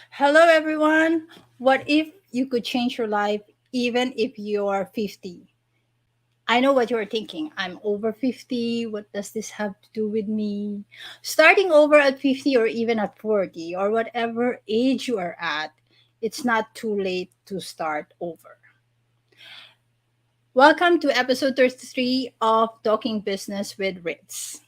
Hello, everyone. What if you could change your life even if you're 50? I know what you're thinking. I'm over 50. What does this have to do with me? Starting over at 50 or even at 40 or whatever age you are at, it's not too late to start over. Welcome to episode 33 of Talking Business with Ritz.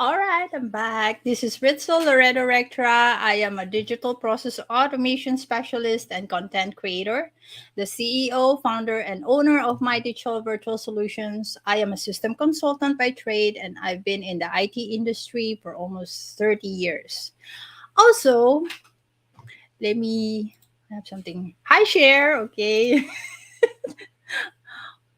All right, I'm back. This is 𝘠𝐿𝐿 I am a digital process automation specialist and content creator, the CEO, founder, and owner of Mighty Chill Virtual Solutions. I am a system consultant by trade, and I've been in the IT industry for almost 30 years. Also, let me have something. Hi, share. Okay.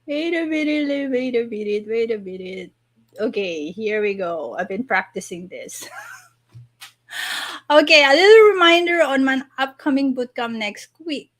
Wait a minute. Okay, here we go. I've been practicing this. Okay, a little reminder on my upcoming bootcamp next week.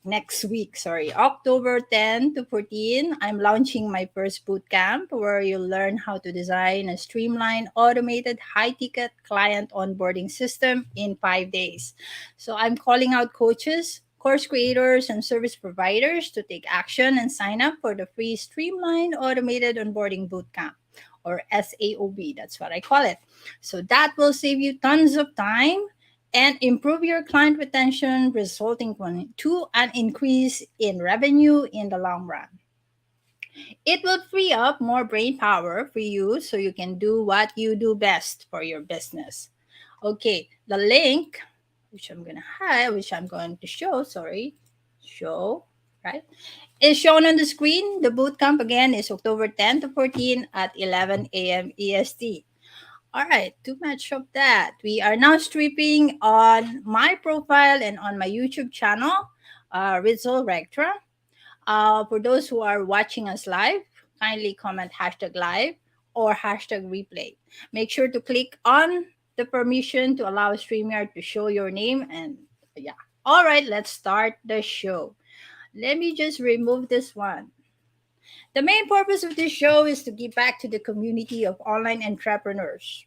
October 10 to 14. I'm launching my first bootcamp where you'll learn how to design a streamlined, automated, high-ticket client onboarding system in 5 days. So I'm calling out coaches, course creators, and service providers to take action and sign up for the free Streamlined Automated Onboarding Bootcamp, or SAOB. That's what I call it. So that will save you tons of time and improve your client retention, resulting to an increase in revenue in the long run. It will free up more brain power for you so you can do what you do best for your business. Okay, the link, which I'm going to show, show, right, is shown on the screen. The bootcamp again is October 10 to 14 at 11 a.m. EST. All right, too much of that. We are now streaming on my profile and on my YouTube channel, Rizal Rectra. For those who are watching us live, kindly comment hashtag live or hashtag replay. Make sure to click on the permission to allow StreamYard to show your name. And yeah. All right, let's start the show. Let me just remove this one. The main purpose of this show is to give back to the community of online entrepreneurs.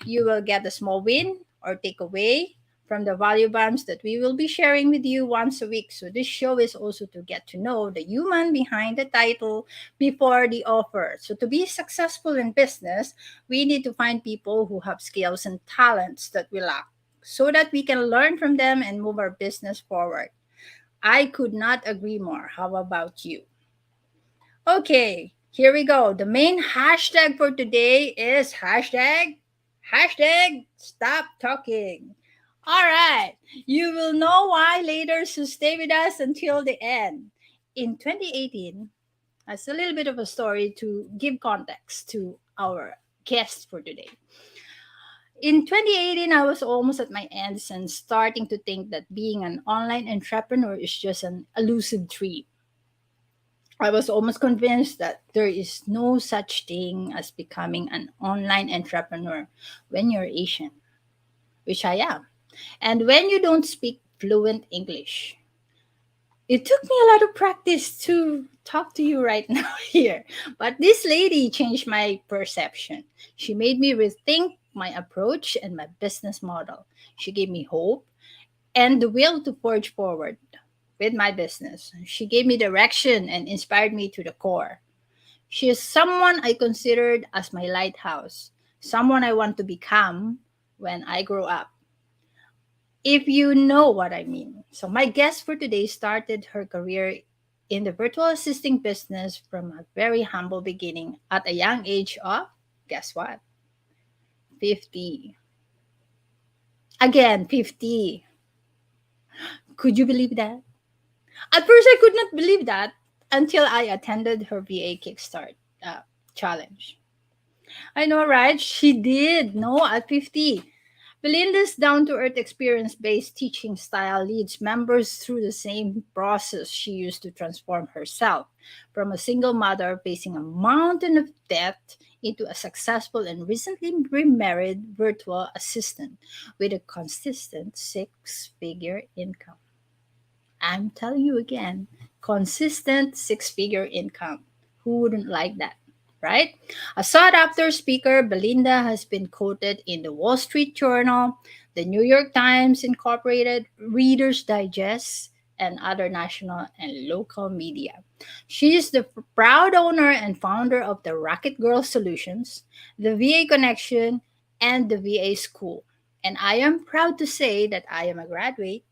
You will get a small win or takeaway from the value bombs that we will be sharing with you once a week. So this show is also to get to know the human behind the title before the offer. So to be successful in business, we need to find people who have skills and talents that we lack so that we can learn from them and move our business forward. I could not agree more. How about you? Okay, here we go. The main hashtag for today is hashtag stop talking. All right, you will know why later, so stay with us until the end. In 2018, that's a little bit of a story to give context to our guest for today. In 2018, I was almost at my ends and starting to think that being an online entrepreneur is just an elusive dream. I was almost convinced that there is no such thing as becoming an online entrepreneur when you're Asian, which I am, and when you don't speak fluent English. It took me a lot of practice to talk to you right now here, but this lady changed my perception. She made me rethink my approach and my business model. She gave me hope and the will to forge forward with my business. She gave me direction and inspired me to the core. She is someone I considered as my lighthouse, someone I want to become when I grow up, if you know what I mean. So, my guest for today started her career in the virtual assisting business from a very humble beginning at a young age of, guess what? 50. Again, 50. Could you believe that? At first, I could not believe that until I attended her VA Kickstart challenge. I know, right? She did. No, at 50. Belinda's down to earth experience based teaching style leads members through the same process she used to transform herself from a single mother facing a mountain of debt into a successful and recently remarried virtual assistant with a consistent six-figure income. I'm telling you again, consistent six-figure income. Who wouldn't like that? Right? A sought after speaker, Belinda has been quoted in the Wall Street Journal, the New York Times Incorporated, Reader's Digest, and other national and local media. She is the proud owner and founder of the Rocket Girl Solutions, the VA Connection, and the VA School. And I am proud to say that I am a graduate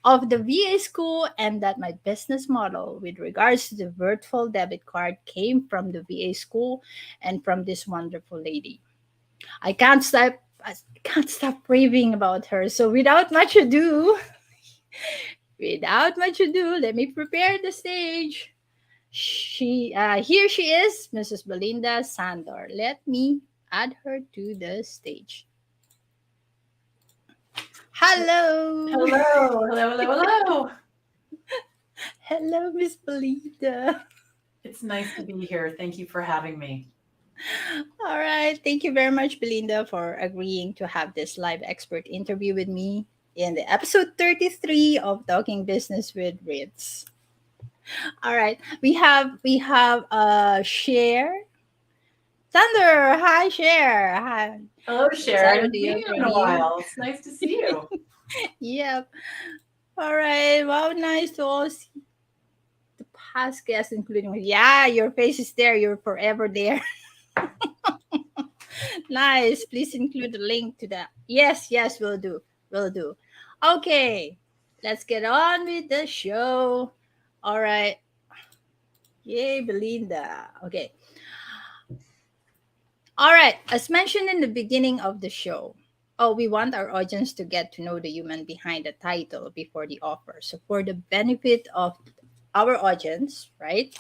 of the VA school and that my business model with regards to the virtual debit card came from the VA school and from this wonderful lady. I can't stop raving about her. So without much ado, let me prepare the stage. Here she is, Mrs. Belinda Sandor. Let me add her to the stage. Hello. Hello, hello, hello, hello. Hello, Miss Belinda. It's nice to be here. Thank you for having me. All right. Thank you very much, Belinda, for agreeing to have this live expert interview with me in the episode 33 of Talking Business with Ritz. All right. We have Share. Thunder. Hi, Share. Hi. Hello, Sharon. Excited It's to hear been from a you. while. It's nice to see you. Yep. All right. Wow, nice to all see the past guests, including yeah, your face is there. You're forever there. Nice. Please include the link to that. Yes, yes, we'll do. We'll do. Okay, let's get on with the show. All right. Yay, Belinda. Okay. All right. As mentioned in the beginning of the show, oh, we want our audience to get to know the human behind the title before the offer. So, for the benefit of our audience, right,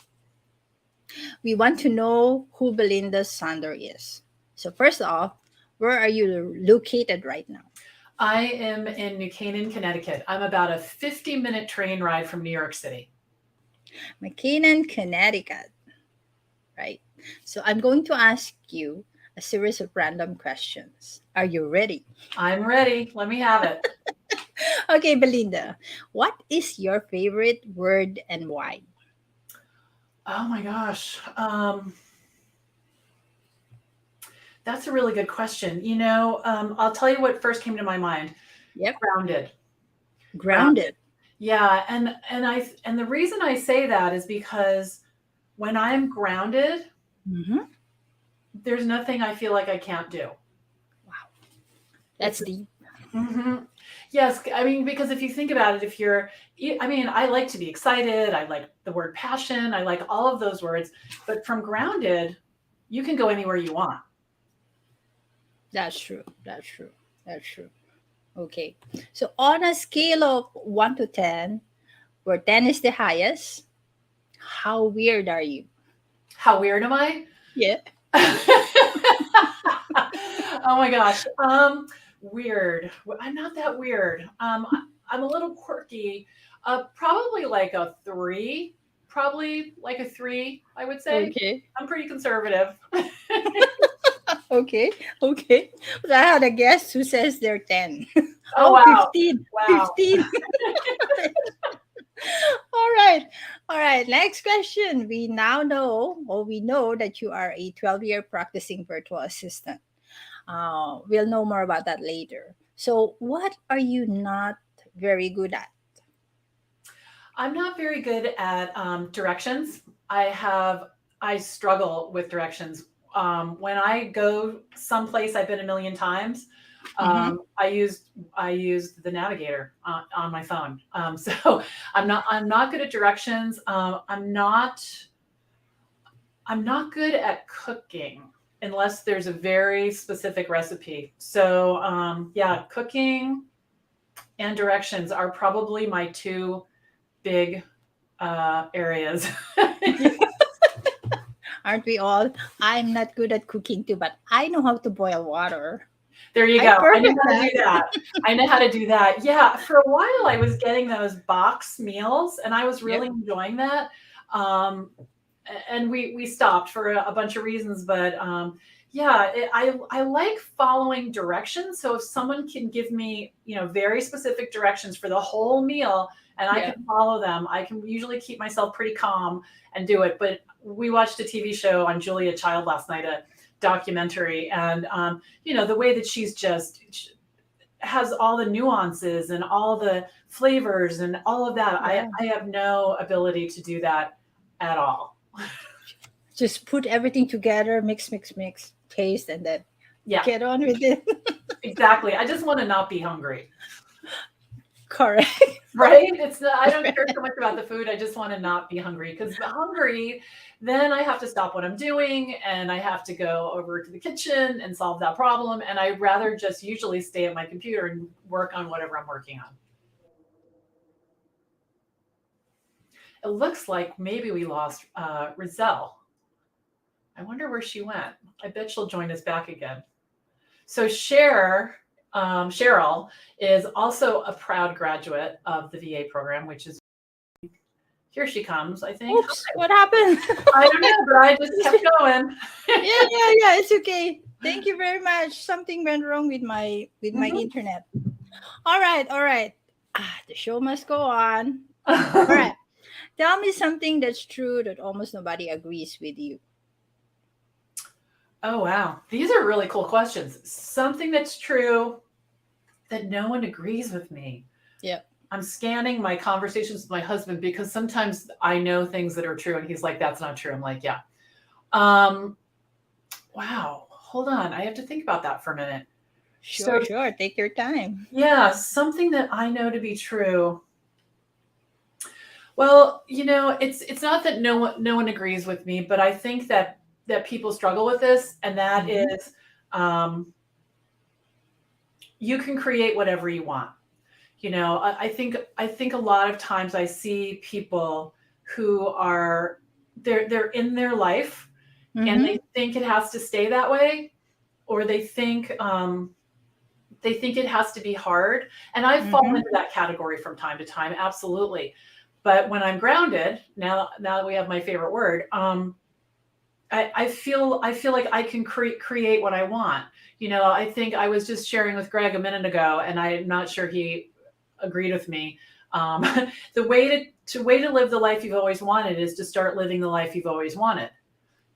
we want to know who Belinda Sandor is. So, first off, where are you located right now? I am in New Canaan, Connecticut. I'm about a 50-minute train ride from New York City. McKinnon, Connecticut, right? So I'm going to ask you a series of random questions. Are you ready? I'm ready. Let me have it. Okay, Belinda, what is your favorite word and why? Oh my gosh. That's a really good question. I'll tell you what first came to my mind. Yep, Grounded. Grounded. grounded. Yeah, and the reason I say that is because when I'm grounded, Mm-hmm. there's nothing I feel like I can't do. Wow, It's that's deep. Mhm. Yes, I mean, because if you think about it, I mean, I like to be excited. I like the word passion. I like all of those words. But from grounded, you can go anywhere you want. That's true. That's true. That's true. Okay. So on a scale of 1 to 10, where 10 is the highest, how weird are you? How weird am I? Yeah. Oh my gosh. Weird. I'm not that weird. I'm a little quirky. Probably like a three. Probably like a three, I would say. Okay. I'm pretty conservative. Okay, okay. So I had a guest who says they're 10. Oh Oh, wow. 15. Wow. 15. All right. All right. Next question. We now know, or we know that you are a 12-year practicing virtual assistant. We'll know more about that later. So, what are you not very good at? I'm not very good at directions. I struggle with directions. When I go someplace I've been a million times, Mm-hmm. I used the navigator on my phone. So I'm not good at directions. I'm not good at cooking unless there's a very specific recipe. So yeah, cooking and directions are probably my two big areas. Aren't we all? I'm not good at cooking too, but I know how to boil water. There you I'm go. I know perfect how to at do that. I know how to do that. Yeah, for a while I was getting those box meals, and I was really Yep. enjoying that. Um, and we stopped for a bunch of reasons, but yeah, I like following directions. So if someone can give me, very specific directions for the whole meal, and I Yeah. can follow them, I can usually keep myself pretty calm and do it. But we watched a TV show on Julia Child last night, a documentary, and the way that she's just has all the nuances and all the flavors and all of that. I, Yeah. I have no ability to do that at all. Just put everything together, mix, mix, mix, taste, and then Yeah, get on with it. exactly. I just want to not be hungry. Correct. Right? I don't care so much about the food. I just want to not be hungry, because hungry, then I have to stop what I'm doing and I have to go over to the kitchen and solve that problem. And I'd rather just usually stay at my computer and work on whatever I'm working on. It looks like maybe we lost Roselle. I wonder where she went. I bet she'll join us back again. So Cheryl is also a proud graduate of the VA program, which is, here she comes, I think. Oops, what happened? I don't know, but I just kept going. Yeah, it's okay. Thank you very much. Something went wrong with my internet. All right. The show must go on. All right. Tell me something that's true that almost nobody agrees with you. Oh, wow. These are really cool questions. Something that's true that no one agrees with me. Yeah. I'm scanning my conversations with my husband, because sometimes I know things that are true and he's like, that's not true. I'm like, yeah. Wow. Hold on. I have to think about that for a minute. Sure. Take your time. Yeah, something that I know to be true. Well, it's not that no one agrees with me, but I think that people struggle with this, and that is, you can create whatever you want. I think a lot of times I see people who are they're in their life, and they think it has to stay that way, or they think it has to be hard. And I fall into that category from time to time, absolutely. But when I'm grounded, now that we have my favorite word, I feel like I can create what I want. I think I was just sharing with Greg a minute ago, and I'm not sure he agreed with me. The way to live the life you've always wanted is to start living the life you've always wanted.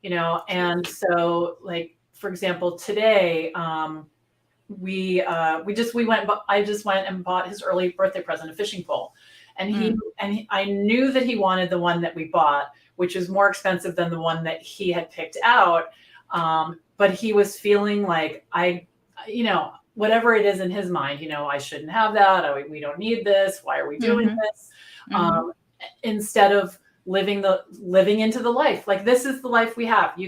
And so, like, for example, today, I just went and bought his early birthday present, a fishing pole. And I knew that he wanted the one that we bought, which is more expensive than the one that he had picked out. But he was feeling like whatever it is in his mind, I shouldn't have that. We don't need this. Why are we doing this? Instead of living into the life, like, this is the life we have.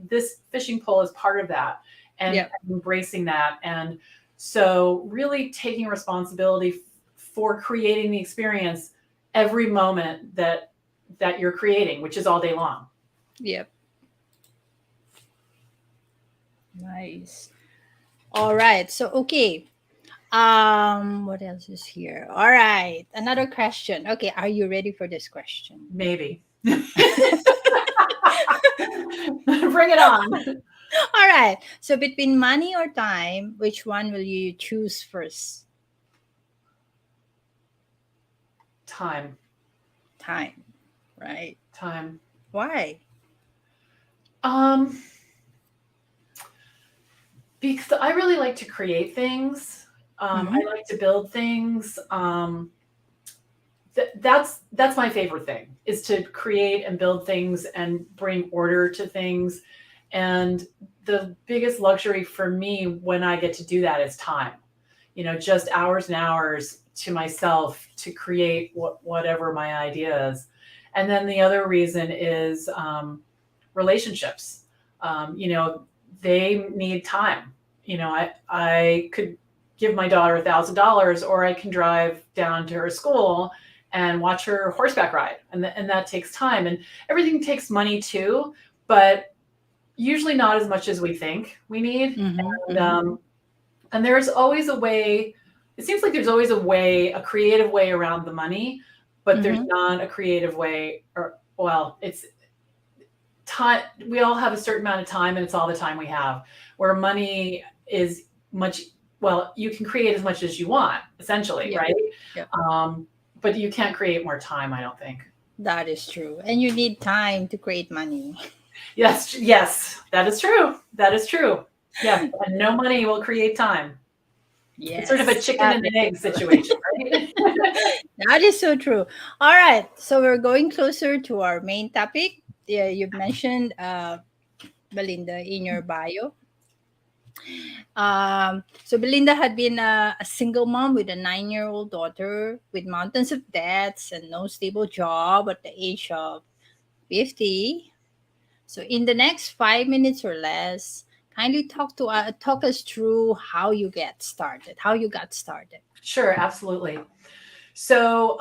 This fishing pole is part of that, and embracing that. And so really taking responsibility for creating the experience every moment that you're creating, which is all day long. Yep. Nice. All right. So, okay. What else is here? All right. Another question. Okay. Are you ready for this question? Maybe. Bring it on. All right. So, between money or time, which one will you choose first? Time. Right. Time. Why? Because I really like to create things. I like to build things. That's my favorite thing, is to create and build things and bring order to things. And the biggest luxury for me when I get to do that is time. Just hours and hours to myself to create whatever my idea is. And then the other reason is relationships. They need time. I could give my daughter $1,000, or I can drive down to her school and watch her horseback ride. And that takes time, and everything takes money too. but usually not as much as we think we need. And there's always a way. It seems like there's always a creative way around the money, but there's not a creative way, or, well, it's time. We all have a certain amount of time, and it's all the time we have. Where money is much, well, you can create as much as you want, essentially, right? But you can't create more time, I don't think. That is true. And you need time to create money. Yes, that is true. That is true. Yeah, and no money will create time. Yes, it's sort of a chicken and an egg situation, right? That is so true. All right, so we're going closer to our main topic. Yeah, you've mentioned Belinda in your bio. So Belinda had been a single mom with a 9-year-old daughter with mountains of debts and no stable job at the age of 50. So in the next 5 minutes or less, kindly talk us through how you got started. Sure, absolutely. So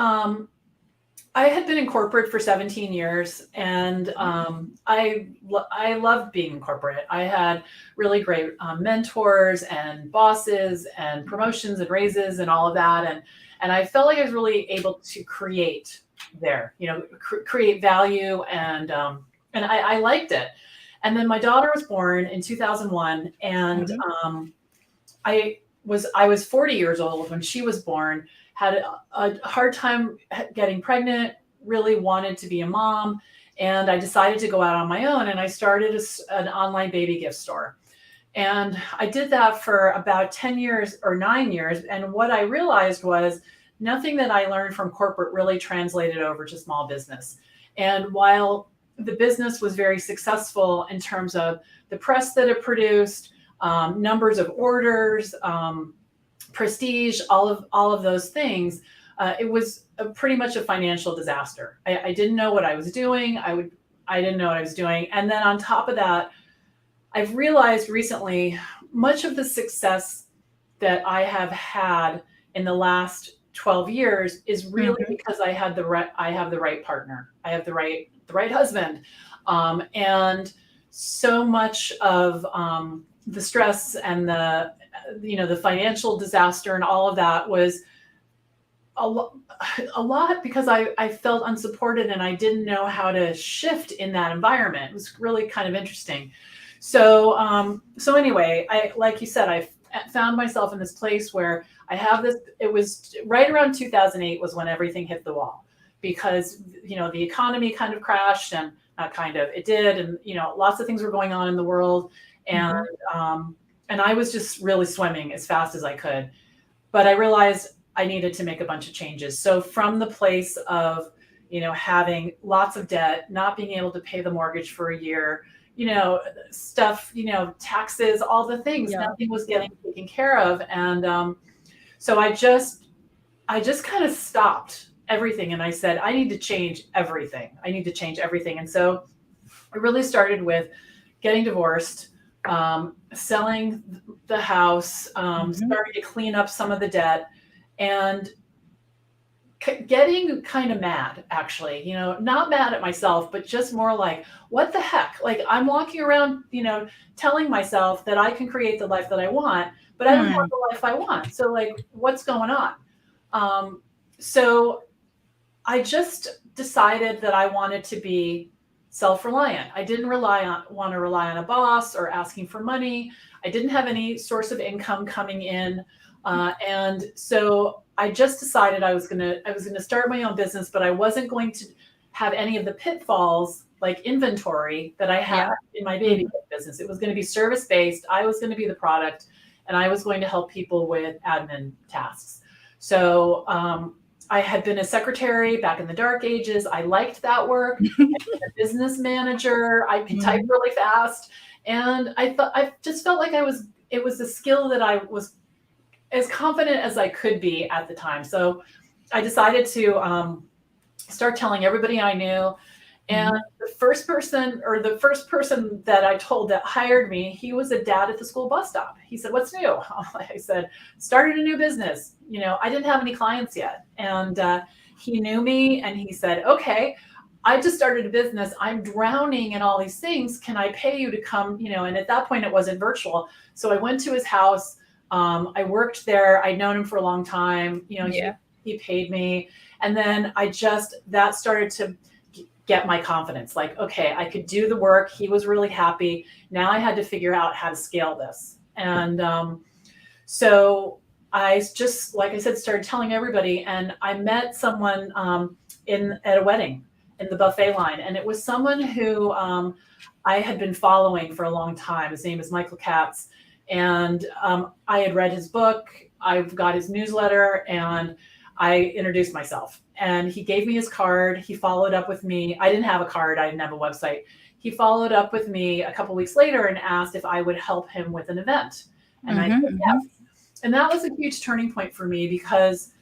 I had been in corporate for 17 years, and I loved being in corporate. I had really great mentors and bosses and promotions and raises and all of that, and I felt like I was really able to create there, create value, and I liked it. And then my daughter was born in 2001, and I was 40 years old when she was born. Had a hard time getting pregnant, really wanted to be a mom, and I decided to go out on my own, and I started an online baby gift store. And I did that for about 10 years or 9 years, and what I realized was nothing that I learned from corporate really translated over to small business. And while the business was very successful in terms of the press that it produced, numbers of orders, prestige, all of those things, it was pretty much a financial disaster. I didn't know what I was doing. I didn't know what I was doing. And then on top of that, I've realized recently much of the success that I have had in the last 12 years is really because I have the right partner. I have the right husband. And so much of the stress and the financial disaster and all of that was a lot because I felt unsupported, and I didn't know how to shift in that environment. It was really kind of interesting. So anyway, like you said, I found myself in this place where I have this. It was right around 2008 was when everything hit the wall, because the economy kind of crashed, and not kind of, it did, and lots of things were going on in the world, and I was just really swimming as fast as I could. But I realized I needed to make a bunch of changes. So from the place of, having lots of debt, not being able to pay the mortgage for a year, stuff, taxes, all the things, nothing was getting taken care of. And so I just kind of stopped everything. And I said, I need to change everything. And so I really started with getting divorced, selling the house, starting to clean up some of the debt, and getting kind of mad, actually, not mad at myself, but just more like, what the heck? Like, I'm walking around, telling myself that I can create the life that I want, but I don't have the life I want. So like, what's going on? So I just decided that I wanted to be self-reliant. I didn't want to rely on a boss or asking for money. I didn't have any source of income coming in. And so I just decided I was gonna start my own business, but I wasn't going to have any of the pitfalls like inventory that I had in my baby business. It was going to be service-based. I was going to be the product, and I was going to help people with admin tasks. So I had been a secretary back in the dark ages. I liked that work. I was a business manager. I could type really fast. And I just felt like it was a skill that I was as confident as I could be at the time. So I decided to start telling everybody I knew. And the first person that I told that hired me, he was a dad at the school bus stop. He said, "What's new?" I said, "Started a new business." I didn't have any clients yet. And he knew me, and he said, "Okay, I just started a business. I'm drowning in all these things. Can I pay you to come? And at that point it wasn't virtual. So I went to his house. I worked there. I'd known him for a long time. Yeah. He paid me. And then that started to get my confidence. Like, okay, I could do the work. He was really happy. Now I had to figure out how to scale this. And so I just, like I said, started telling everybody. And I met someone at a wedding in the buffet line. And it was someone who I had been following for a long time. His name is Michael Katz. And I had read his book. I've got his newsletter, and I introduced myself. And he gave me his card. He followed up with me. I didn't have a card. I didn't have a website. He followed up with me a couple weeks later and asked if I would help him with an event. And I said yes. And that was a huge turning point for me, because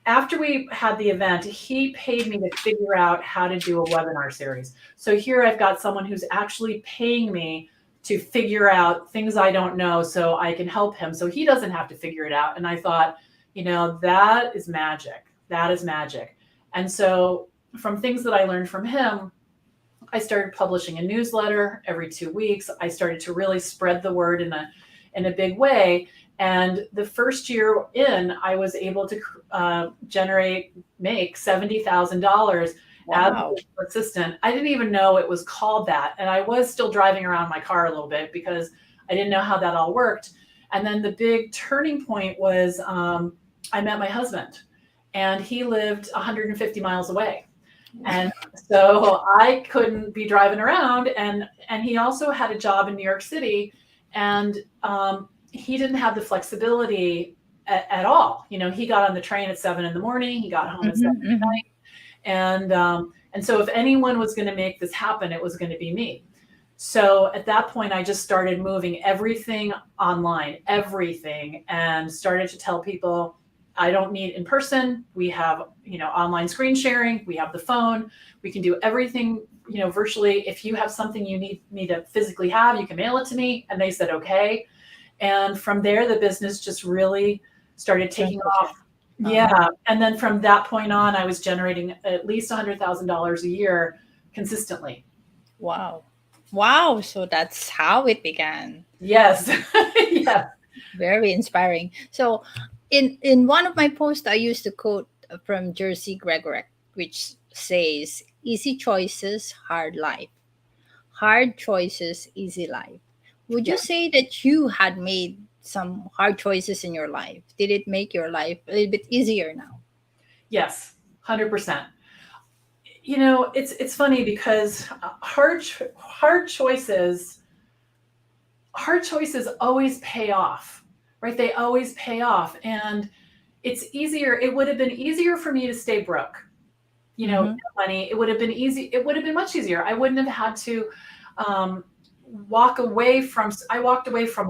after we had the event, he paid me to figure out how to do a webinar series. So here I've got someone who's actually paying me to figure out things I don't know so I can help him, so he doesn't have to figure it out. And I thought, that is magic. That is magic. And so from things that I learned from him, I started publishing a newsletter every 2 weeks. I started to really spread the word in a big way. And the first year in, I was able to make $70,000 as an assistant. I didn't even know it was called that. And I was still driving around my car a little bit because I didn't know how that all worked. And then the big turning point was I met my husband, and he lived 150 miles away. And so I couldn't be driving around. And he also had a job in New York City, and he didn't have the flexibility at all. He got on the train at 7 a.m. He got home at 7 at night. And so if anyone was going to make this happen, it was going to be me. So at that point, I just started moving everything online, and started to tell people, I don't need in person. We have, online screen sharing. We have the phone. We can do everything, virtually. If you have something you need me to physically have, you can mail it to me. And they said, okay. And from there, the business just really started taking off. Yeah. And then from that point on, I was generating at least $100,000 a year consistently. Wow. So that's how it began. Yes. Yeah. Very inspiring. So in one of my posts, I used a quote from Jerzy Gregorek, which says, easy choices, hard life. Hard choices, easy life. Would you say that you had made some hard choices in your life? Did it make your life a little bit easier now? Yes, 100%. It's funny because hard choices always pay off, right? They always pay off. And it's easier. It would have been easier for me to stay broke, money. It would have been easy. It would have been much easier. I wouldn't have had to walk away from a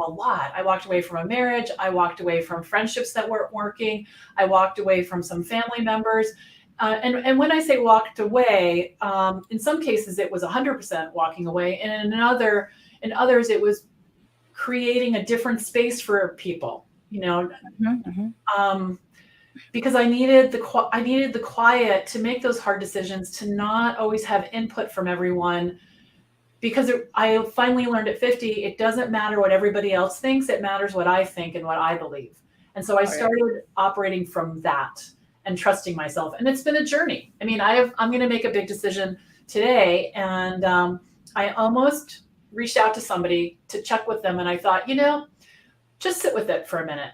lot. I walked away from a marriage. I walked away from friendships that weren't working. I walked away from some family members. And when I say walked away, in some cases it was 100% walking away. And in others, it was creating a different space for people, because I needed the quiet to make those hard decisions, to not always have input from everyone. Because I finally learned at 50, it doesn't matter what everybody else thinks. It matters what I think and what I believe. And so I started operating from that and trusting myself. And it's been a journey. I mean, I'm going to make a big decision today. And I almost reached out to somebody to check with them. And I thought, just sit with it for a minute.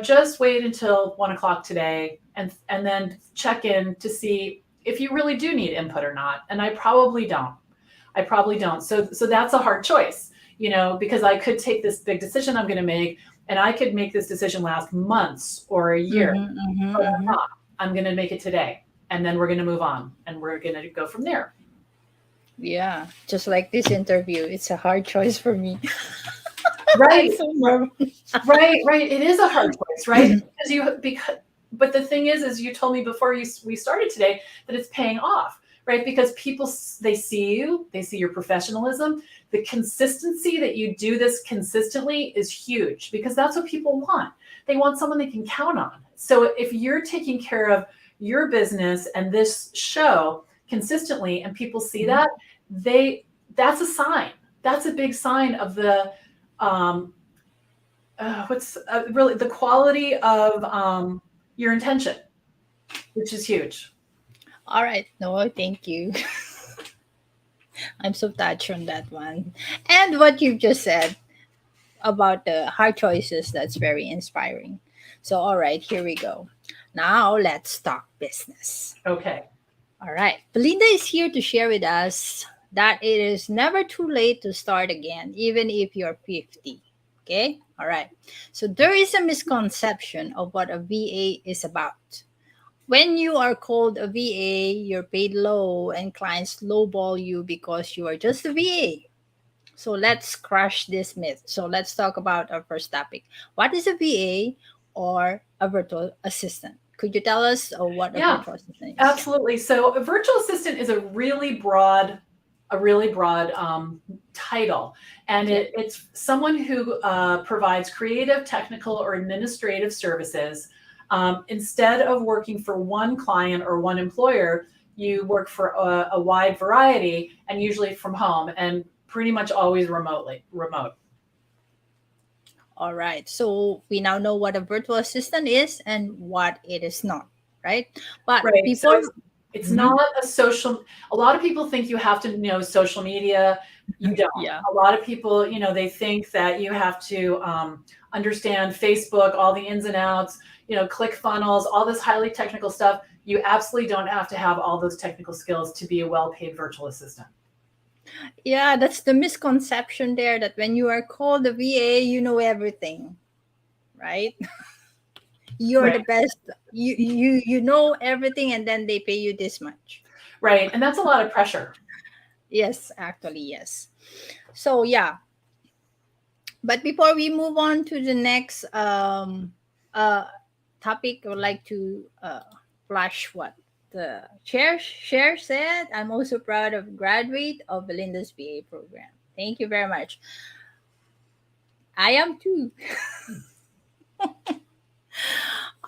Just wait until 1 o'clock today and then check in to see if you really do need input or not. And I probably don't. So that's a hard choice, because I could take this big decision I'm going to make, and I could make this decision last months or a year. But I'm not. I'm going to make it today, and then we're going to move on, and we're going to go from there. Yeah, just like this interview, it's a hard choice for me. Right. Right. It is a hard choice, right? But the thing is you told me before we started today that it's paying off. Right? Because people, they see your professionalism, the consistency that you do this consistently is huge, because that's what people want. They want someone they can count on. So if you're taking care of your business and this show consistently and people see that, that's a sign. That's a big sign of the really the quality of your intention, which is huge. All right. No, thank you. I'm so touched on that one. And what you just said about the hard choices, that's very inspiring. So, all right, here we go. Now, let's talk business. Okay. All right. Belinda is here to share with us that it is never too late to start again, even if you're 50. Okay? All right. So, there is a misconception of what a VA is about. When you are called a VA, you're paid low and clients lowball you because you are just a VA. So let's crush this myth. So let's talk about our first topic. What is a VA or a virtual assistant? Could you tell us what a Yeah, virtual assistant is? absolutely. So a virtual assistant is a really broad title, and it's someone who provides creative, technical, or administrative services. Instead of working for one client or one employer, you work for a wide variety, and usually from home, and pretty much always remote. All right. So we now know what a virtual assistant is and what it is not, right? But Right. before, So it's not a social. A lot of people think you have to know social media. You don't. yeah. A lot of people, they think that you have to understand Facebook, all the ins and outs, click funnels, all this highly technical stuff. You absolutely don't have to have all those technical skills to be a well-paid virtual assistant. Yeah, that's the misconception there, that when you are called a VA, you know everything, right? You're Right. the best. You know everything, and then they pay you this much. Right. And that's a lot of pressure. Yes, actually, yes. So yeah. But before we move on to the next topic, I would like to flash what the chair said. I'm also proud of graduate of Belinda's BA program. Thank you very much. I am too.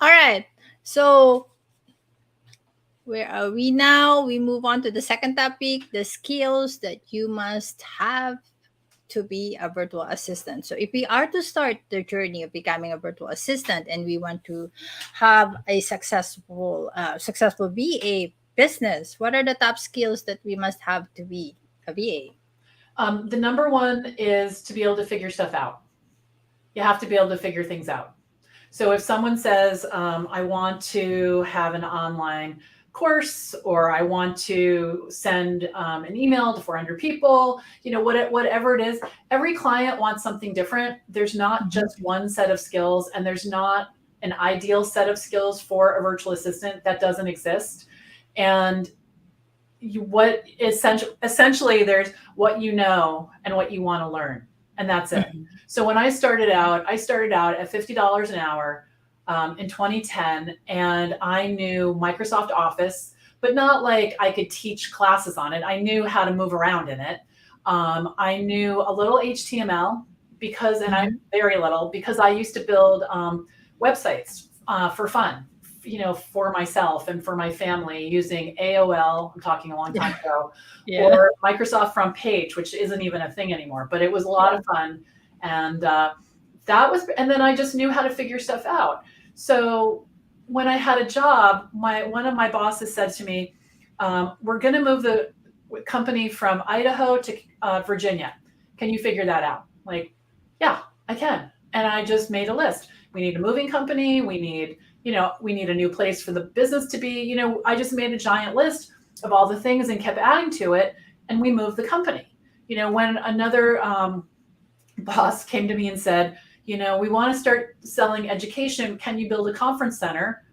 All right. So where are we now? We move on to the second topic, the skills that you must have to be a virtual assistant. So if we are to start the journey of becoming a virtual assistant and we want to have a successful VA business, what are the top skills that we must have to be a VA? The number one is to be able to figure stuff out. You have to be able to figure things out. So if someone says, I want to have an online course, or I want to send an email to 400 people, whatever it is, every client wants something different. There's not just one set of skills, and there's not an ideal set of skills for a virtual assistant. That doesn't exist. And essentially there's what you know and what you want to learn, and that's it. So when I started out at $50 an hour in 2010, and I knew Microsoft Office, but not like I could teach classes on it. I knew how to move around in it. I knew a little HTML and I'm very little, because I used to build websites for fun, for myself and for my family, using AOL. I'm talking a long time ago, or Microsoft Front Page, which isn't even a thing anymore, but it was a lot of fun. And and then I just knew how to figure stuff out. So when I had a job, one of my bosses said to me, we're going to move the company from Idaho to Virginia. Can you figure that out? Like, yeah, I can. And I just made a list. We need a moving company. We need a new place for the business to be. I just made a giant list of all the things and kept adding to it. And we moved the company. When another boss came to me and said, we want to start selling education. Can you build a conference center?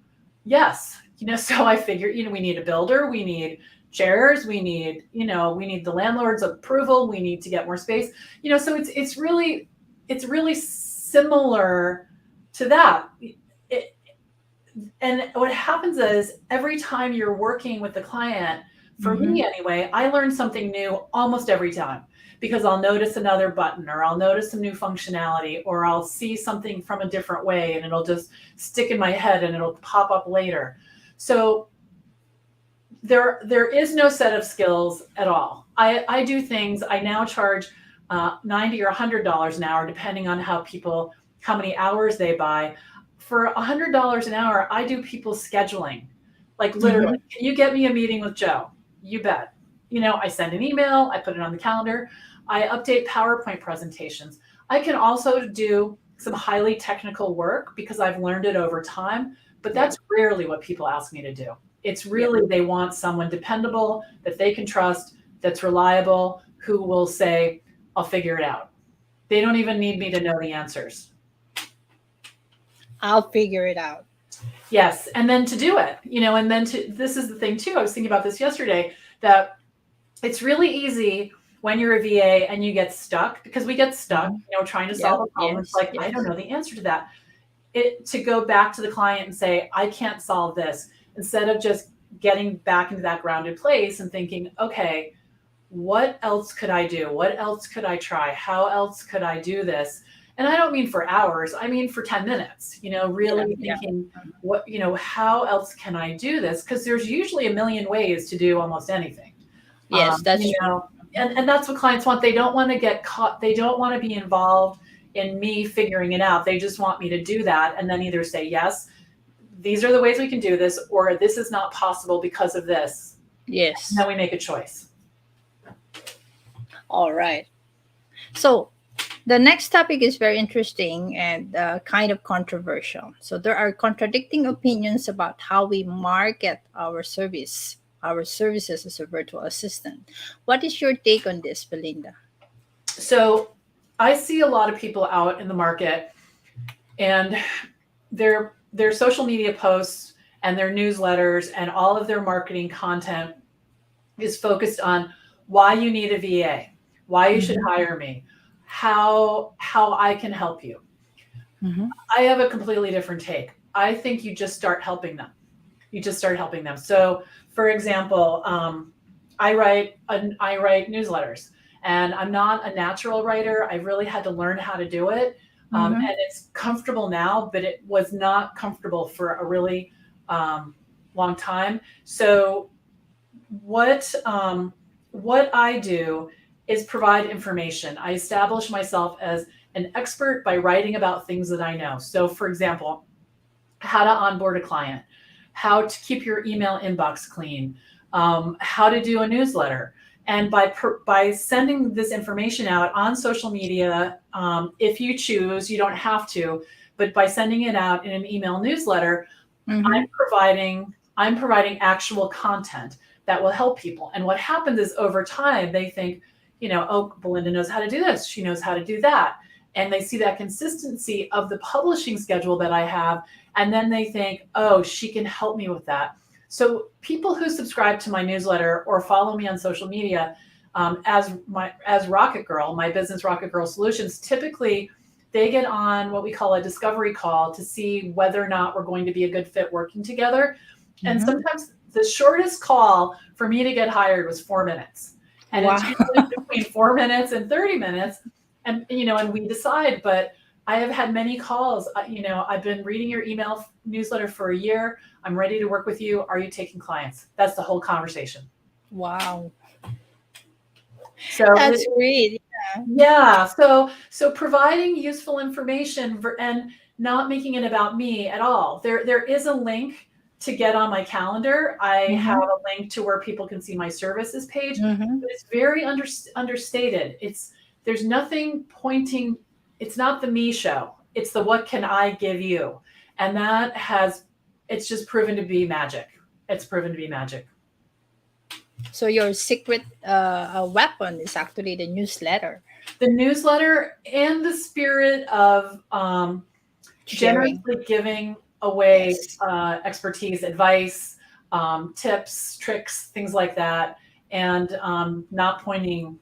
Yes. So I figured, we need a builder, we need chairs, we need the landlord's approval, we need to get more space. So it's really similar to that. And what happens is, every time you're working with the client, for me anyway, I learn something new almost every time, because I'll notice another button, or I'll notice some new functionality, or I'll see something from a different way, and it'll just stick in my head and it'll pop up later. So there is no set of skills at all. I do things. I now charge $90 or $100 an hour, depending on how many hours they buy. For $100 an hour, I do people's scheduling. Like literally, Mm-hmm. can you get me a meeting with Joe? You bet. I send an email, I put it on the calendar, I update PowerPoint presentations. I can also do some highly technical work because I've learned it over time, but Yep. that's rarely what people ask me to do. It's Yep. really they want someone dependable that they can trust, that's reliable, who will say, I'll figure it out. They don't even need me to know the answers. I'll figure it out. Yes, and then to do it, and then this is the thing too. I was thinking about this yesterday, that it's really easy when you're a VA and you get stuck, because we get stuck, trying to solve Yep. a problem. It's Yes. like, I don't know the answer to that. To go back to the client and say, I can't solve this, instead of just getting back into that grounded place and thinking, okay, what else could I do? What else could I try? How else could I do this? And I don't mean for hours, I mean for 10 minutes, really Yeah. thinking, how else can I do this? Because there's usually a million ways to do almost anything. Yes, that's true. And that's what clients want. They don't want to get caught. They don't want to be involved in me figuring it out. They just want me to do that and then either say, yes, these are the ways we can do this, or this is not possible because of this. Yes. And then we make a choice. All right. So the next topic is very interesting and kind of controversial. So there are contradicting opinions about how we market our services as a virtual assistant. What is your take on this, Belinda? So I see a lot of people out in the market, and their social media posts and their newsletters and all of their marketing content is focused on why you need a VA, why you should hire me, how I can help you. Mm-hmm. I have a completely different take. I think you just start helping them. So, for example, I write newsletters, and I'm not a natural writer. I really had to learn how to do it, and it's comfortable now, but it was not comfortable for a really long time. So, what I do is provide information. I establish myself as an expert by writing about things that I know. So, for example, how to onboard a client, how to keep your email inbox clean, how to do a newsletter. And by sending this information out on social media, if you choose, you don't have to, but by sending it out in an email newsletter, I'm providing actual content that will help people. And what happens is over time, they think, oh, Belinda knows how to do this. She knows how to do that. And they see that consistency of the publishing schedule that I have. And then they think, oh, she can help me with that. So people who subscribe to my newsletter or follow me on social media as Rocket Girl, my business Rocket Girl Solutions, typically they get on what we call a discovery call to see whether or not we're going to be a good fit working together. And sometimes the shortest call for me to get hired was 4 minutes. And it's usually between 4 minutes and 30 minutes. And, and we decide, but I have had many calls. I've been reading your email newsletter for a year. I'm ready to work with you. Are you taking clients? That's the whole conversation. Wow. So that's great. Yeah. So providing useful information and not making it about me at all. There is a link to get on my calendar. I have a link to where people can see my services page, but it's very understated. There's nothing pointing. It's not the me show. It's the what can I give you, and it's just proven to be magic. It's proven to be magic. So your secret weapon is actually the newsletter. The newsletter and the spirit of generously giving away expertise, advice, tips, tricks, things like that, and not pointing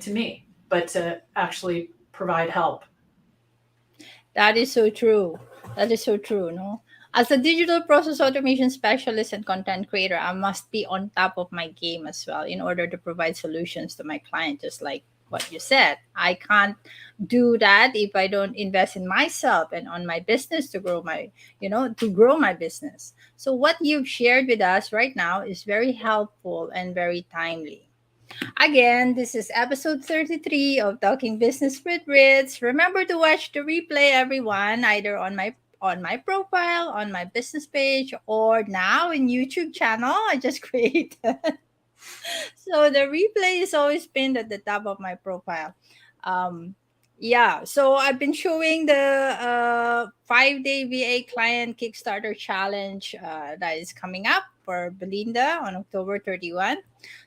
to me, but to actually provide help. That is so true. No? As a digital process automation specialist and content creator, I must be on top of my game as well in order to provide solutions to my client, just like what you said. I can't do that if I don't invest in myself and on my business to grow my, to grow my business. So what you've shared with us right now is very helpful and very timely. Again, this is episode 33 of Talking Business with Ritz. Remember to watch the replay, everyone, either on my profile, on my business page, or now in YouTube channel I just created. So the replay is always pinned at the top of my profile. Um, yeah, so I've been showing the 5-day VA client Kickstarter challenge that is coming up for Belinda on October 31.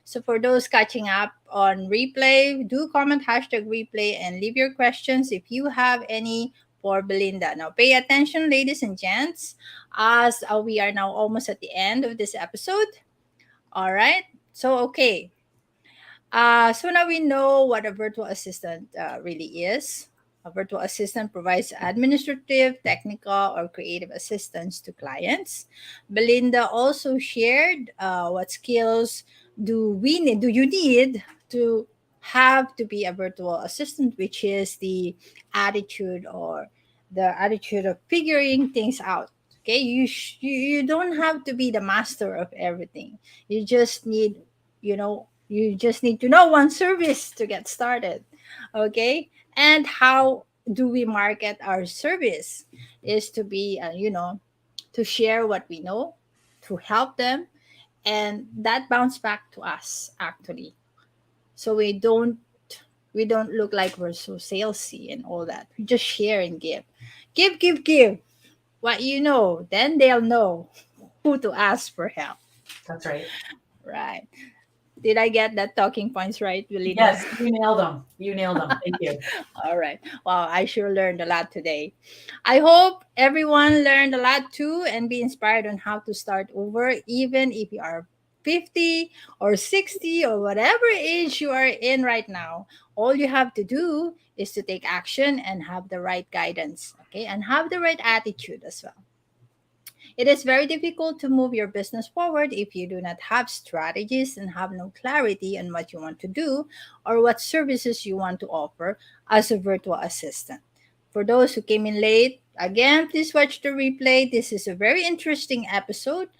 So for those catching up on replay, do comment hashtag replay and leave your questions if you have any for Belinda. Now pay attention, ladies and gents, as we are now almost at the end of this episode. All right. So, okay. So now we know what a virtual assistant really is. A virtual assistant provides administrative, technical, or creative assistance to clients. Belinda also shared what skills do you need to have to be a virtual assistant, which is the attitude of figuring things out. Okay, you don't have to be the master of everything. You just need to know one service to get started. Okay, and how do we market our service is to be to share what we know, to help them, and that bounce back to us actually. So we don't look like we're so salesy and all that. We just share and give what you know, then they'll know who to ask for help. That's right. Right. Did I get that talking points right, Belinda? Yes, you nailed them. You nailed them. Thank you. All right. Wow, I sure learned a lot today. I hope everyone learned a lot too and be inspired on how to start over, even if you are 50 or 60 or whatever age you are in right now. All you have to do is to take action and have the right guidance, okay? And have the right attitude as well. It is very difficult to move your business forward if you do not have strategies and have no clarity on what you want to do or what services you want to offer as a virtual assistant. For those who came in late, again, please watch the replay. This is a very interesting episode.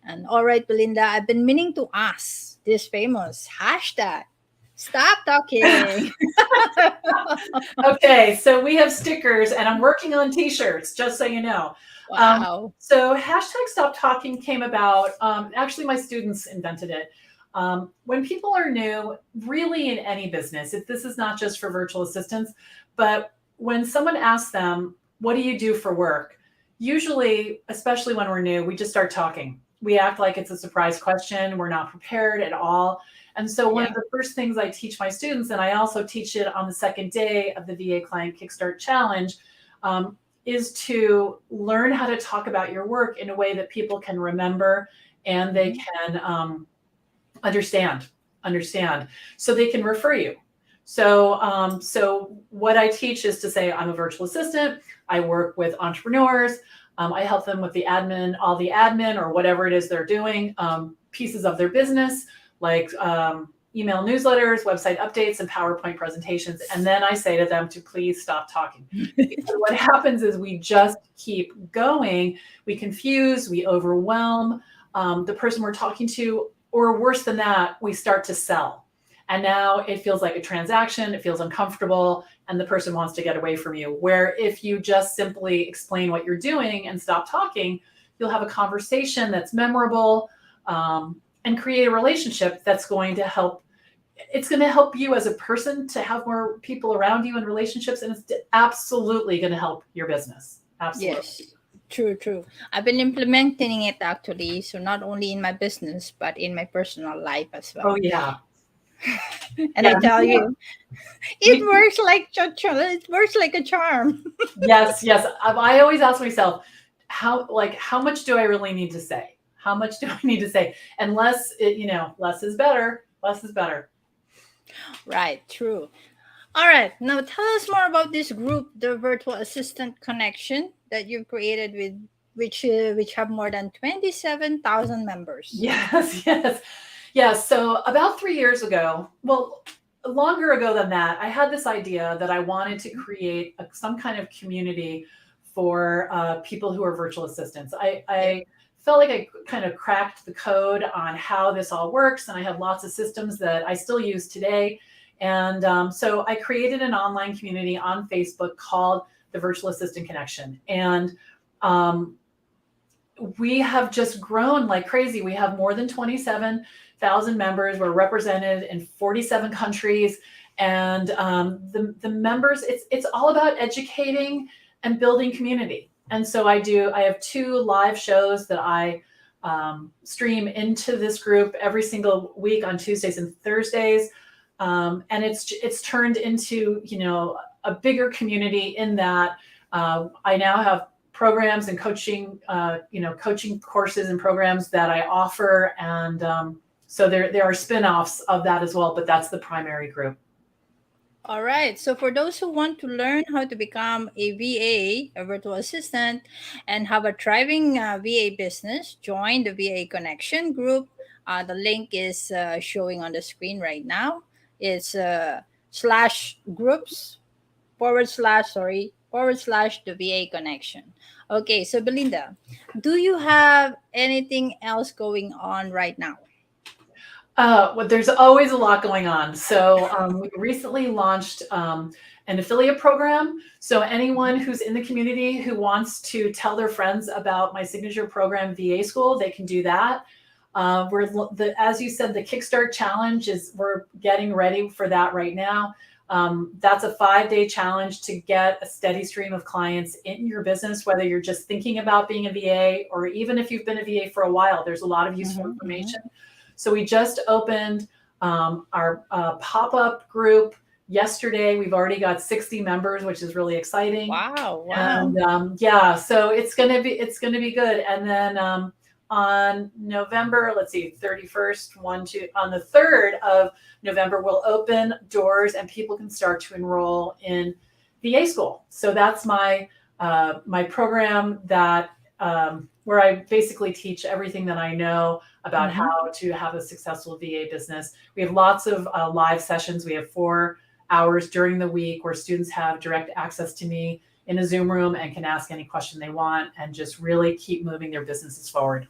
And all right, Belinda, I've been meaning to ask this famous hashtag. Stop talking. Okay, so we have stickers, and I'm working on T-shirts, just so you know. Wow. So hashtag Stop Talking came about. Actually, my students invented it. When people are new, really in any business, if this is not just for virtual assistants, but when someone asks them, "What do you do for work?" Usually, especially when we're new, we just start talking. We act like it's a surprise question. We're not prepared at all. And so one of the first things I teach my students, and I also teach it on the second day of the VA Client Kickstart Challenge, is to learn how to talk about your work in a way that people can remember and they can understand, so they can refer you. So what I teach is to say, I'm a virtual assistant. I work with entrepreneurs. I help them with the admin, all the admin or whatever it is they're doing, pieces of their business, like email newsletters, website updates, and PowerPoint presentations. And then I say to them to please stop talking. Because what happens is we just keep going. We confuse, we overwhelm the person we're talking to, or worse than that, we start to sell. And now it feels like a transaction, it feels uncomfortable, and the person wants to get away from you. Where if you just simply explain what you're doing and stop talking, you'll have a conversation that's memorable, and create a relationship that's going to help. It's going to help you as a person to have more people around you in relationships, and it's absolutely going to help your business. Absolutely. Yes. True. I've been implementing it actually. So not only in my business, but in my personal life as well. Oh, yeah. And I tell you, it works like a charm. Yes. I always ask myself, how much do I really need to say? How much do I need to say? And less is better. Less is better. Right. True. All right. Now tell us more about this group, the Virtual Assistant Connection, that you've created with which have more than 27,000 members. Yes. Yeah. So about 3 years ago, well, longer ago than that, I had this idea that I wanted to create some kind of community for people who are virtual assistants. I felt like I kind of cracked the code on how this all works, and I have lots of systems that I still use today. And so I created an online community on Facebook called the Virtual Assistant Connection. And we have just grown like crazy. We have more than 27,000 members. We're represented in 47 countries. And the members, it's all about educating and building community. And so I have 2 live shows that I stream into this group every single week on Tuesdays and Thursdays. And it's turned into, a bigger community in that I now have programs and coaching, coaching courses and programs that I offer. And so there are spin-offs of that as well, but that's the primary group. All right. So for those who want to learn how to become a VA, a virtual assistant, and have a thriving VA business, join the VA Connection group. The link is showing on the screen right now. It's /groups // the VA Connection. Okay. So Belinda, do you have anything else going on right now? Well, there's always a lot going on. So we recently launched an affiliate program. So anyone who's in the community who wants to tell their friends about my signature program, VA School, they can do that. As you said, the Kickstart Challenge we're getting ready for that right now. That's a 5-day challenge to get a steady stream of clients in your business, whether you're just thinking about being a VA or even if you've been a VA for a while. There's a lot of useful information. So we just opened our pop-up group yesterday. We've already got 60 members, which is really exciting. Wow. And so it's gonna be good. And then on November, 31st, on the 3rd of November, we'll open doors and people can start to enroll in VA School. So that's my program that where I basically teach everything that I know about how to have a successful VA business. We have lots of live sessions. We have 4 hours during the week where students have direct access to me in a Zoom room and can ask any question they want and just really keep moving their businesses forward.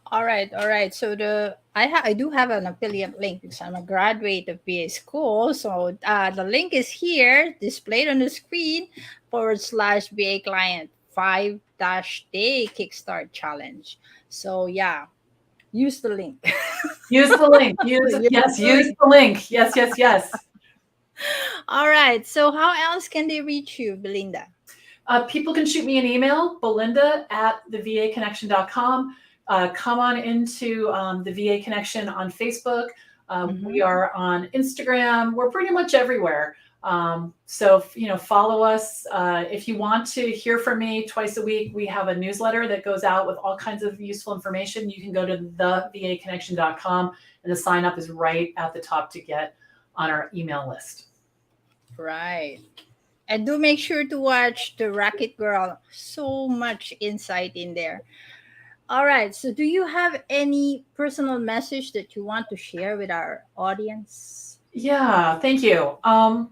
All right. So I do have an affiliate link because I'm a graduate of VA School. So the link is here, displayed on the screen, /VA client 5-day Kickstart Challenge. So yeah, use the link. Use the link. Use the link. Yes. All right. So how else can they reach you, Belinda? People can shoot me an email, belinda@thevaconnection.com. Come on into the VA Connection on Facebook. We are on Instagram. We're pretty much everywhere. So follow us. If you want to hear from me twice a week, we have a newsletter that goes out with all kinds of useful information. You can go to thevaconnection.com and the sign up is right at the top to get on our email list. Right. And do make sure to watch the Racket Girl. So much insight in there. All right. So do you have any personal message that you want to share with our audience? Yeah, thank you. I'm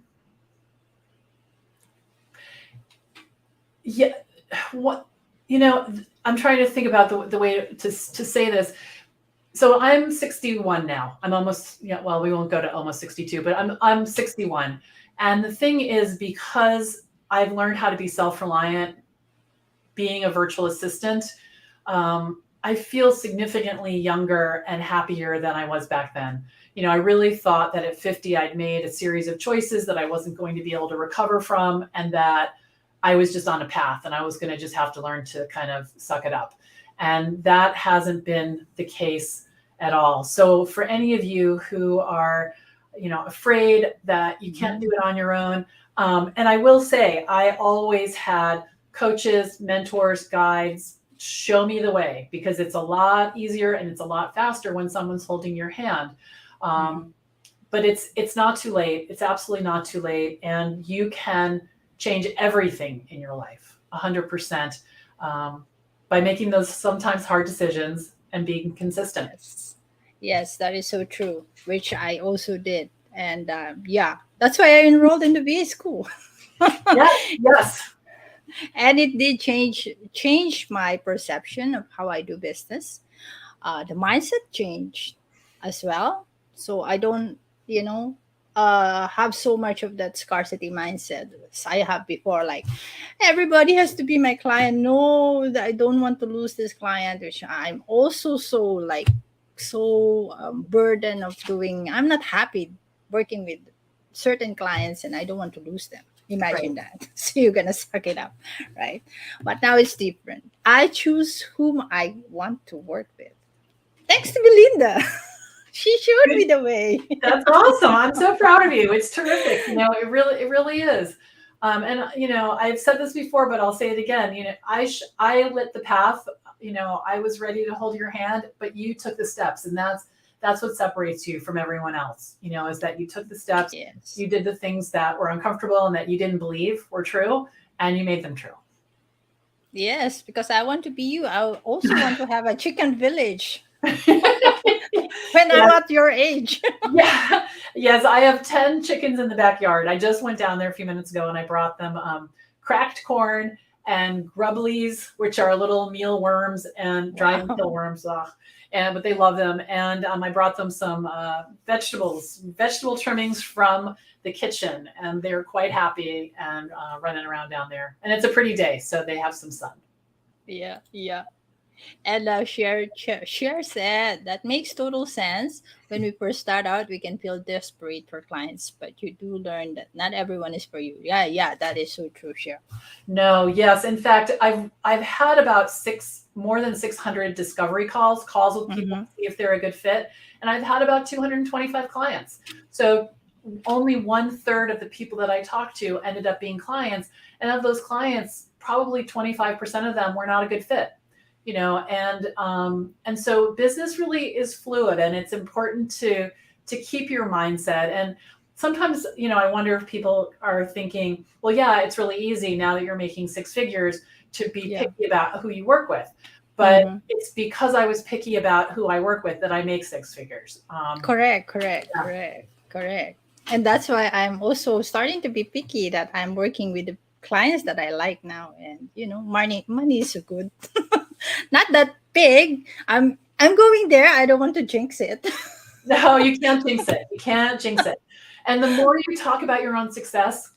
trying to think about the way to say this. So I'm 61 now. I'm almost, we won't go to almost 62, but I'm 61. And the thing is, because I've learned how to be self-reliant, being a virtual assistant, I feel significantly younger and happier than I was back then. I really thought that at 50, I'd made a series of choices that I wasn't going to be able to recover from, and that I was just on a path and I was going to just have to learn to kind of suck it up. And that hasn't been the case at all. So for any of you who are, afraid that you can't do it on your own, and I will say, I always had coaches, mentors, guides, show me the way, because it's a lot easier and it's a lot faster when someone's holding your hand. But it's not too late. It's absolutely not too late. And you can change everything in your life 100% by making those sometimes hard decisions and being consistent. Yes, that is so true, which I also did. And yeah, that's why I enrolled in the VA school. Yes, yes, And it did change my perception of how I do business. The mindset changed as well. So I don't, you know, have so much of that scarcity mindset as I have before. Like everybody has to be my client. No, I don't want to lose this client, which I'm also so like so burden of doing. I'm not happy working with certain clients, and I don't want to lose them. right. Imagine that. So you're gonna suck it up, right? But now it's different. I choose whom I want to work with. Thanks to Belinda. She showed me Good. the way. That's awesome. I'm so proud of you. It's terrific. It really is. And I've said this before, but I'll say it again. I lit the path. I was ready to hold your hand, but you took the steps, and that's what separates you from everyone else. Is that you took the steps, Yes. you did the things that were uncomfortable and that you didn't believe were true, and you made them true. Yes, because I want to be you. I also want to have a chicken village when I'm Yes, at your age. yeah, yes. I have 10 chickens in the backyard. I just went down there a few minutes ago and I brought them cracked corn and grubblies, which are little mealworms and dried and Wow. kill worms. Ugh. But they love them. And I brought them some vegetable trimmings from the kitchen, and they're quite happy and running around down there. And it's a pretty day, so they have some sun. Yeah, yeah. And share said that makes total sense. When we first start out, we can feel desperate for clients, but you do learn that not everyone is for you. Yeah, yeah, that is so true, Share. No, yes. In fact, I've had about more than 600 discovery calls with people Mm-hmm. to see if they're a good fit, and I've had about 225 clients. So only one third of the people that I talked to ended up being clients, and of those clients, probably 25% of them were not a good fit. And so business really is fluid, and it's important to keep your mindset. And sometimes, I wonder if people are thinking, well, yeah, it's really easy now that you're making six figures to be Yeah. picky about who you work with. But Mm-hmm. it's because I was picky about who I work with that I make six figures. Correct, correct, Yeah. correct, correct. And that's why I'm also starting to be picky that I'm working with the clients that I like now. And money is so good. Not that big. I'm going there. I don't want to jinx it. No, you can't jinx it. You can't jinx it. And the more you talk about your own success,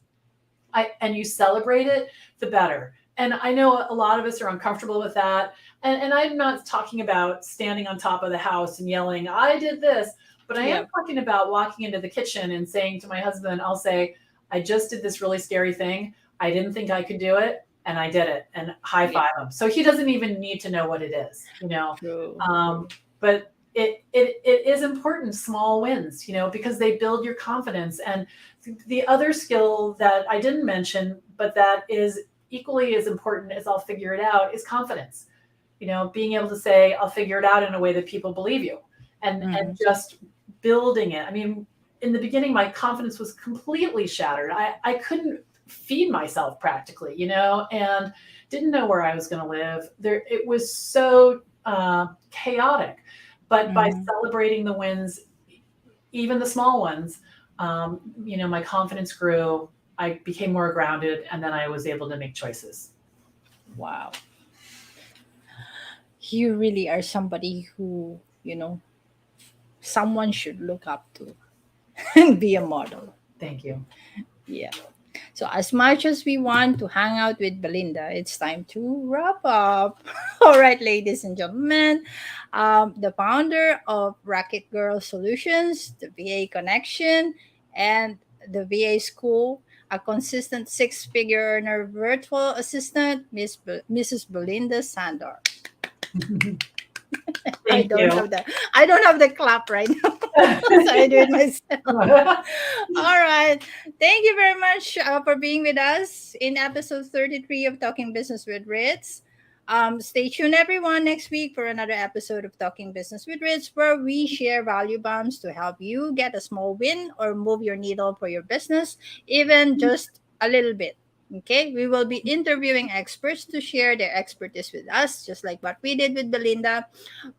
and you celebrate it, the better. And I know a lot of us are uncomfortable with that. And I'm not talking about standing on top of the house and yelling, I did this, but I am Yeah. talking about walking into the kitchen and saying to my husband, I'll say, I just did this really scary thing. I didn't think I could do it, and I did it, and high Yeah. five him. So he doesn't even need to know what it is. True. True. But it is important, small wins, because they build your confidence. And the other skill that I didn't mention, but that is equally as important as I'll figure it out, is confidence. Being able to say, I'll figure it out in a way that people believe you, and Mm-hmm. just building it. I mean, in the beginning, my confidence was completely shattered. I couldn't feed myself practically, and didn't know where I was going to live. It was so chaotic. But by Mm-hmm. celebrating the wins, even the small ones, my confidence grew. I became more grounded, and then I was able to make choices. Wow. You really are somebody who, someone should look up to and be a model. Thank you. Yeah. So, as much as we want to hang out with Belinda, it's time to wrap up. All right, ladies and gentlemen, the founder of Rocket Girl Solutions, the VA Connection, and the VA School, a consistent six-figure earner virtual assistant, Mrs. Belinda Sandor. I Thank don't you. have that. I don't have the clap right now, so I do it myself. All right. Thank you very much for being with us in episode 33 of Talking Business with Ritz. Stay tuned, everyone, next week for another episode of Talking Business with Ritz, where we share value bombs to help you get a small win or move your needle for your business, even just a little bit. Okay, we will be interviewing experts to share their expertise with us, just like what we did with Belinda.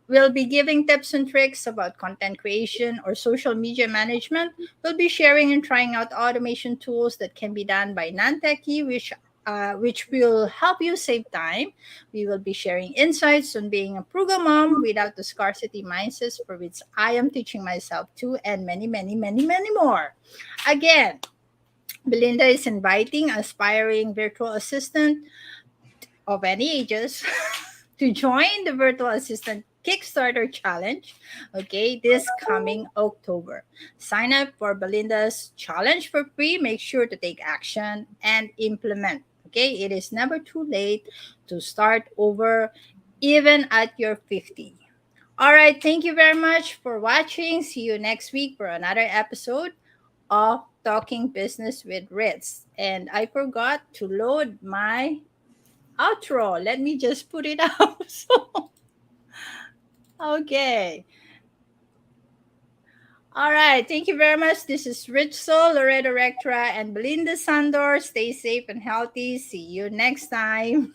We'll be giving tips and tricks about content creation or social media management. We'll be sharing and trying out automation tools that can be done by non-techie, which will help you save time. We will be sharing insights on being a frugal mom without the scarcity mindsets for which I am teaching myself too, and many, many, many, many more. Again, Belinda is inviting aspiring virtual assistant of any ages to join the virtual assistant Kickstarter challenge, okay, this coming October. Sign up for Belinda's challenge for free. Make sure to take action and implement. Okay, it is never too late to start over, even at your 50. All right, thank you very much for watching. See you next week for another episode of Talking Business with Ritz. And I forgot to load my outro. Let me just put it out. So, okay. All right. Thank you very much. This is Rich Soul, Loretta Rectra, and Belinda Sandor. Stay safe and healthy. See you next time.